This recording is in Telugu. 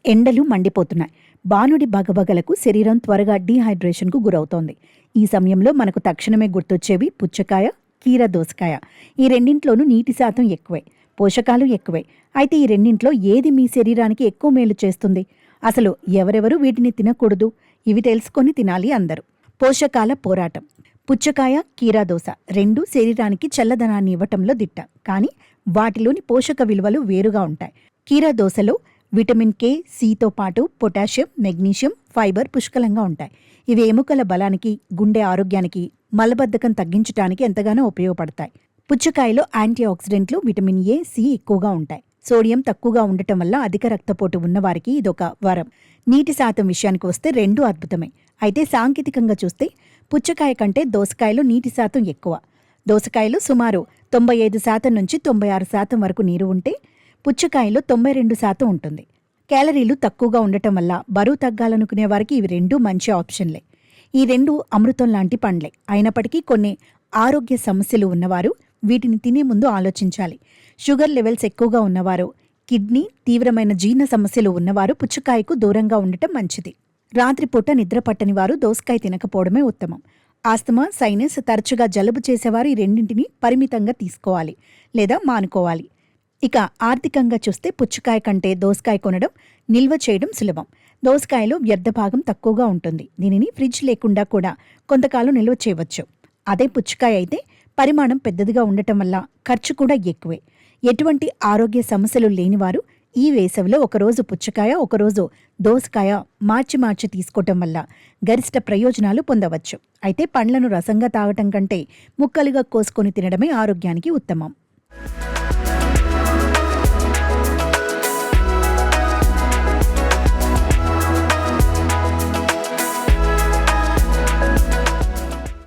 ఎండలు మండిపోతున్నాయి. బానుడి బగబగలకు శరీరం త్వరగా డీహైడ్రేషన్కు గురవుతోంది. ఈ సమయంలో మనకు తక్షణమే గుర్తొచ్చేవి పుచ్చకాయ, కీర దోసకాయ. ఈ రెండింట్లోనూ నీటి శాతం ఎక్కువే, పోషకాలు ఎక్కువే. అయితే ఈ రెండింట్లో ఏది మీ శరీరానికి ఎక్కువ మేలు చేస్తుంది? అసలు ఎవరెవరు వీటిని తినకూడదు? ఇవి తెలుసుకొని తినాలి అందరూ. పోషకాల పోరాటం. పుచ్చకాయ, కీరా దోస రెండూ శరీరానికి చల్లదనాన్ని ఇవ్వటంలో దిట్ట. కానీ వాటిలోని పోషక విలువలు వేరుగా ఉంటాయి. కీరా దోసలో విటమిన్ కే, సితో పాటు పొటాషియం, మెగ్నీషియం, ఫైబర్ పుష్కలంగా ఉంటాయి. ఇవి ఎముకల బలానికి, గుండె ఆరోగ్యానికి, మలబద్ధకం తగ్గించడానికి ఎంతగానో ఉపయోగపడతాయి. పుచ్చకాయలో యాంటీ ఆక్సిడెంట్లు, విటమిన్ ఏ, సి ఎక్కువగా ఉంటాయి. సోడియం తక్కువగా ఉండటం వల్ల అధిక రక్తపోటు ఉన్నవారికి ఇదొక వరం. నీటి శాతం విషయానికి వస్తే రెండూ అద్భుతమే. అయితే సాంకేతికంగా చూస్తే పుచ్చకాయ కంటే దోసకాయలో నీటి శాతం ఎక్కువ. దోసకాయలో సుమారు 95% నుంచి 96% వరకు నీరు ఉంటే పుచ్చకాయలో 92% ఉంటుంది. క్యాలరీలు తక్కువగా ఉండటం వల్ల బరువు తగ్గాలనుకునే వారికి ఇవి రెండూ మంచి ఆప్షన్లే. ఈ రెండు అమృతం లాంటి పండ్లే. అయినప్పటికీ కొన్ని ఆరోగ్య సమస్యలు ఉన్నవారు వీటిని తినే ముందు ఆలోచించాలి. షుగర్ లెవెల్స్ ఎక్కువగా ఉన్నవారు, కిడ్నీ, తీవ్రమైన జీర్ణ సమస్యలు ఉన్నవారు పుచ్చకాయకు దూరంగా ఉండటం మంచిది. రాత్రిపూట నిద్ర పట్టని వారు దోసకాయ తినకపోవడమే ఉత్తమం. ఆస్తమా, సైనస్, తరచుగా జలుబు చేసేవారు ఈ రెండింటిని పరిమితంగా తీసుకోవాలి లేదా మానుకోవాలి. ఇక ఆర్థికంగా చూస్తే పుచ్చకాయ కంటే దోసకాయ కొనడం, నిల్వ చేయడం సులభం. దోసకాయలో వ్యర్థ భాగం తక్కువగా ఉంటుంది. దీనిని ఫ్రిడ్జ్ లేకుండా కూడా కొంతకాలం నిల్వ చేయవచ్చు. అదే పుచ్చకాయ అయితే పరిమాణం పెద్దదిగా ఉండటం వల్ల ఖర్చు కూడా ఎక్కువే. ఎటువంటి ఆరోగ్య సమస్యలు లేనివారు ఈ వేసవిలో ఒకరోజు పుచ్చకాయ, ఒకరోజు దోసకాయ మార్చి తీసుకోవటం వల్ల గరిష్ట ప్రయోజనాలు పొందవచ్చు. అయితే పండ్లను రసంగా తాగటం కంటే ముక్కలుగా కోసుకొని తినడమే ఆరోగ్యానికి ఉత్తమం.